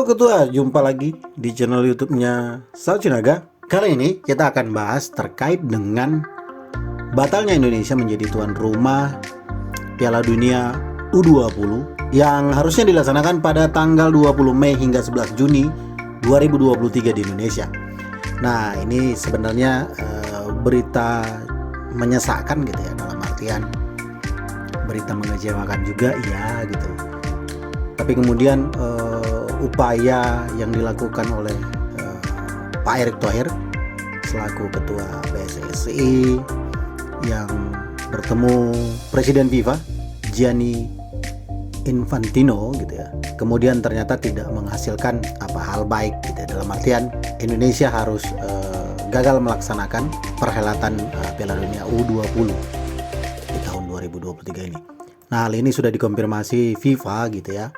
Ketua, jumpa lagi di channel YouTube-nya Salcinaga. Kali ini kita akan bahas terkait dengan batalnya Indonesia menjadi tuan rumah Piala Dunia U20 yang harusnya dilaksanakan pada tanggal 20 Mei hingga 11 Juni 2023 di Indonesia. Nah, ini sebenarnya berita menyesakan gitu ya, dalam artian berita mengecewakan juga ya gitu. Tapi kemudian upaya yang dilakukan oleh Pak Erick Thohir selaku Ketua PSSI yang bertemu Presiden FIFA Gianni Infantino gitu ya, kemudian ternyata tidak menghasilkan hal baik gitu ya. Dalam artian Indonesia harus gagal melaksanakan perhelatan Piala Dunia U20 di tahun 2023 ini. Nah, hal ini sudah dikonfirmasi FIFA gitu ya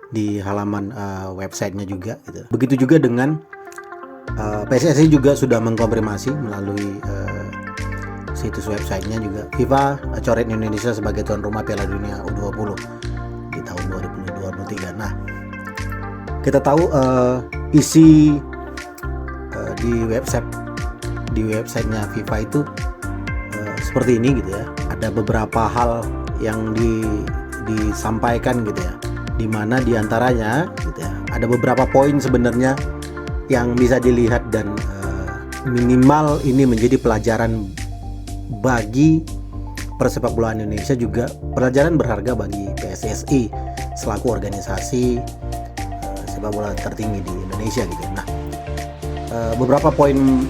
di halaman websitenya juga gitu. Begitu juga dengan PSSI juga sudah mengkonfirmasi melalui situs websitenya juga. FIFA coret Indonesia sebagai tuan rumah Piala Dunia U20 di tahun 2023. Nah, kita tahu isi di websitenya FIFA itu seperti ini gitu ya. Ada beberapa hal yang disampaikan gitu ya, dimana diantaranya gitu ya, ada beberapa poin sebenarnya yang bisa dilihat dan minimal ini menjadi pelajaran bagi persepakbolaan Indonesia, juga pelajaran berharga bagi PSSI selaku organisasi sepak bola tertinggi di Indonesia gitu. Nah, beberapa poin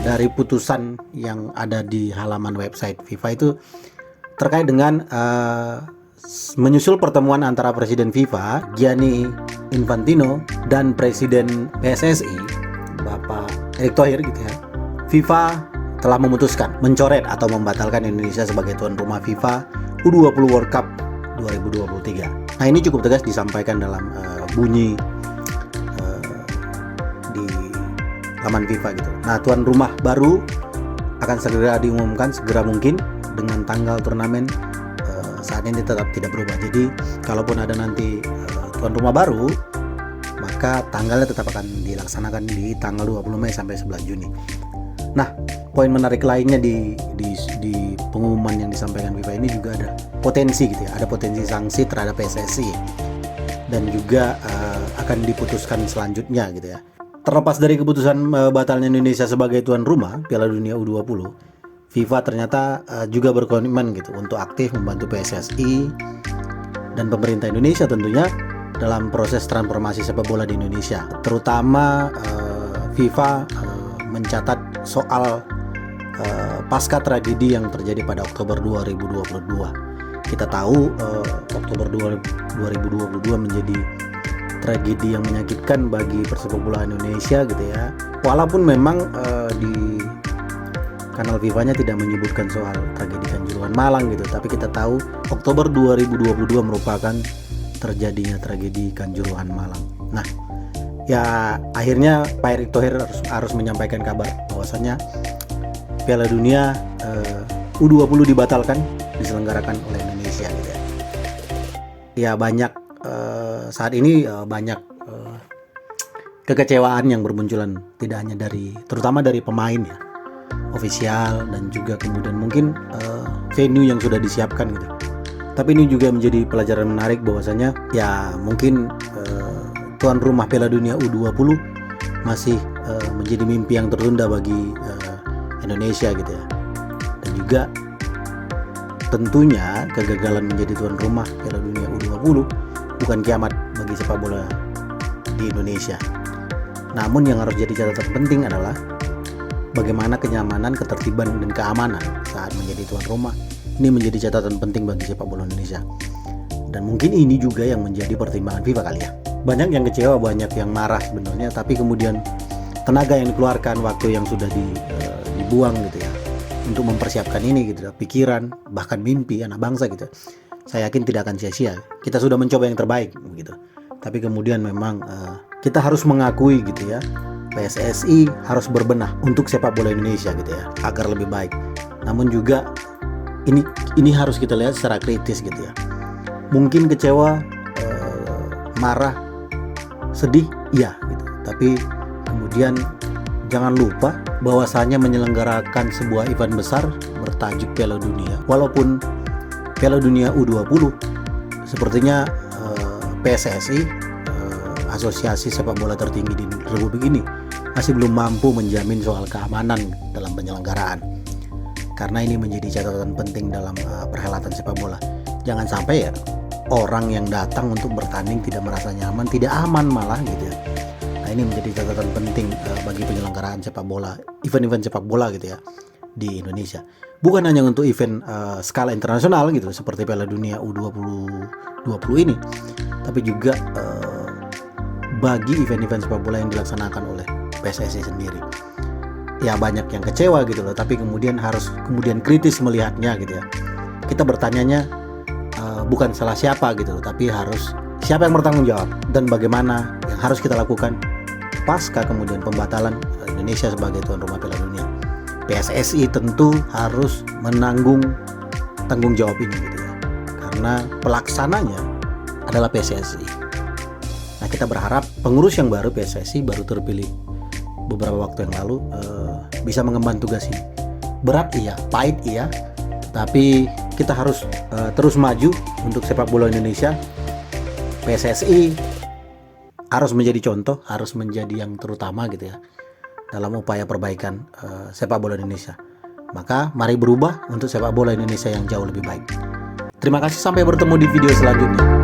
dari putusan yang ada di halaman website FIFA itu terkait dengan menyusul pertemuan antara Presiden FIFA Gianni Infantino dan Presiden PSSI Bapak Erick Thohir gitu ya, FIFA telah memutuskan mencoret atau membatalkan Indonesia sebagai tuan rumah FIFA U20 World Cup 2023. Nah, ini cukup tegas disampaikan dalam bunyi di laman FIFA gitu. Nah, tuan rumah baru akan segera diumumkan segera mungkin dengan tanggal turnamen. Saat ini tetap tidak berubah. Jadi kalaupun ada nanti tuan rumah baru, maka tanggalnya tetap akan dilaksanakan di tanggal 20 Mei sampai 11 Juni. Nah, poin menarik lainnya di pengumuman yang disampaikan FIFA ini juga ada potensi gitu ya, ada potensi sanksi terhadap PSSI dan juga akan diputuskan selanjutnya gitu ya. Terlepas dari keputusan batalnya Indonesia sebagai tuan rumah Piala Dunia U20, FIFA ternyata juga berkomitmen gitu untuk aktif membantu PSSI dan pemerintah Indonesia tentunya dalam proses transformasi sepak bola di Indonesia. Terutama FIFA mencatat soal pasca tragedi yang terjadi pada Oktober 2022. Kita tahu Oktober 2022 menjadi tragedi yang menyakitkan bagi persepak bola Indonesia gitu ya. Walaupun memang di kanal FIFA-nya tidak menyebutkan soal tragedi Kanjuruhan Malang gitu, tapi kita tahu Oktober 2022 merupakan terjadinya tragedi Kanjuruhan Malang. Nah, ya akhirnya Pak Erick Thohir harus menyampaikan kabar bahwasanya Piala Dunia U20 dibatalkan diselenggarakan oleh Indonesia gitu ya. Ya banyak saat ini banyak kekecewaan yang bermunculan, tidak hanya terutama dari pemain ya, ofisial, dan juga kemudian mungkin venue yang sudah disiapkan gitu. Tapi ini juga menjadi pelajaran menarik bahwasanya ya mungkin tuan rumah Piala Dunia U20 masih menjadi mimpi yang tertunda bagi Indonesia gitu ya. Dan juga tentunya kegagalan menjadi tuan rumah Piala Dunia U20 bukan kiamat bagi sepak bola di Indonesia. Namun yang harus jadi catatan penting adalah bagaimana kenyamanan, ketertiban, dan keamanan saat menjadi tuan rumah. Ini menjadi catatan penting bagi sepak bola Indonesia. Dan mungkin ini juga yang menjadi pertimbangan FIFA kali ya. Banyak yang kecewa, banyak yang marah sebenarnya, tapi kemudian tenaga yang dikeluarkan, waktu yang sudah dibuang gitu ya untuk mempersiapkan ini gitu ya, pikiran, bahkan mimpi anak bangsa gitu. Saya yakin tidak akan sia-sia. Kita sudah mencoba yang terbaik gitu. Tapi kemudian memang kita harus mengakui gitu ya, PSSI harus berbenah untuk sepak bola Indonesia gitu ya, agar lebih baik. Namun juga ini harus kita lihat secara kritis gitu ya. Mungkin kecewa, marah sedih, iya gitu. Tapi kemudian jangan lupa bahwasanya menyelenggarakan sebuah event besar bertajuk Piala Dunia, walaupun Piala Dunia U20, sepertinya PSSI, asosiasi sepak bola tertinggi di Republik ini, masih belum mampu menjamin soal keamanan dalam penyelenggaraan. Karena ini menjadi catatan penting dalam perhelatan sepak bola. Jangan sampai ya orang yang datang untuk bertanding tidak merasa nyaman, tidak aman malah gitu ya. Nah, ini menjadi catatan penting bagi penyelenggaraan sepak bola, event-event sepak bola gitu ya di Indonesia. Bukan hanya untuk event skala internasional gitu seperti Piala Dunia U20 ini, tapi juga bagi event-event sepak bola yang dilaksanakan oleh PSSI sendiri. Ya banyak yang kecewa gitu loh, tapi kemudian harus kritis melihatnya gitu ya. Kita bertanyanya bukan salah siapa gitu loh, tapi harus siapa yang bertanggung jawab dan bagaimana yang harus kita lakukan pasca kemudian pembatalan Indonesia sebagai tuan rumah Piala Dunia. PSSI tentu harus menanggung tanggung jawab ini gitu ya, karena pelaksananya adalah PSSI. Nah, kita berharap pengurus yang baru PSSI baru terpilih beberapa waktu yang lalu bisa mengemban tugas ini. Berat iya, pahit iya, tapi kita harus terus maju untuk sepak bola Indonesia. PSSI harus menjadi contoh, harus menjadi yang terutama gitu ya dalam upaya perbaikan sepak bola Indonesia. Maka mari berubah untuk sepak bola Indonesia yang jauh lebih baik. Terima kasih, sampai bertemu di video selanjutnya.